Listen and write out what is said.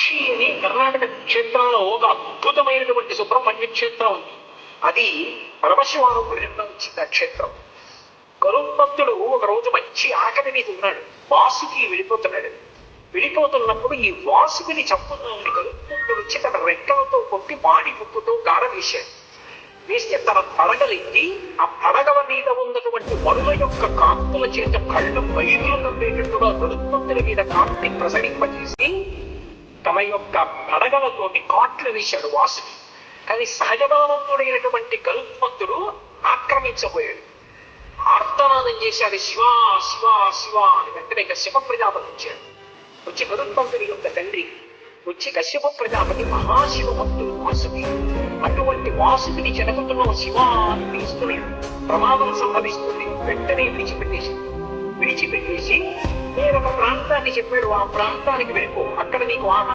కామాక్షి అని కర్ణాటక క్షేత్రంలో ఒక అద్భుతమైనటువంటి సుబ్రహ్మణ్య క్షేత్రం ఉంది. అది పరమశివానుగ్రహంలో వచ్చింది ఆ క్షేత్రం. గరుత్మంతుడు ఒక రోజు మంచి ఆకలి మీద ఉన్నాడు. వాసుకి వెళ్ళిపోతున్నప్పుడు ఈ వాసుకిని చంపుతున్నాడు. గరుత్మంతుడు వచ్చి తన రెక్కలతో కొట్టి మాడి ముక్కుతో గాఢ వేశాడు. వేస్తే తన పడగలెత్తి ఆ పడగల మీద ఉన్నటువంటి మరుల యొక్క కాంతుల చేత కళ్ళు బయలు కప్పేటట్టుగా గరుత్మంతుడి మీద కాంతి ప్రసరింపజేసి తన యొక్క పడగలతోటి కాట్లు వేశాడు వాసుని. కానీ సహజభావంతుడైనటువంటి గరుత్మంతుడు ఆక్రమించబోయాడు. ఆర్తనాదం చేశాడు, శివ శివ శివ అని. వెంటనే కశ్యప ప్రజాపతి వచ్చాడు. వచ్చి గరుత్మంతుడి యొక్క తండ్రి వచ్చి కశ్యప ప్రజాపతి మహాశివ భక్తుడు వాసుకి. అటువంటి వాసుకిని చెనకుతున్న శివ అని పిలుస్తున్నాడు. ప్రమాదం సంభవిస్తుంది. వెంటనే విడిచిపెట్టేసి వేరొక ప్రాంతాన్ని చెప్పాడు. ఆ ప్రాంతానికి వెళ్ళిపో, అక్కడ నీకు ఆహారం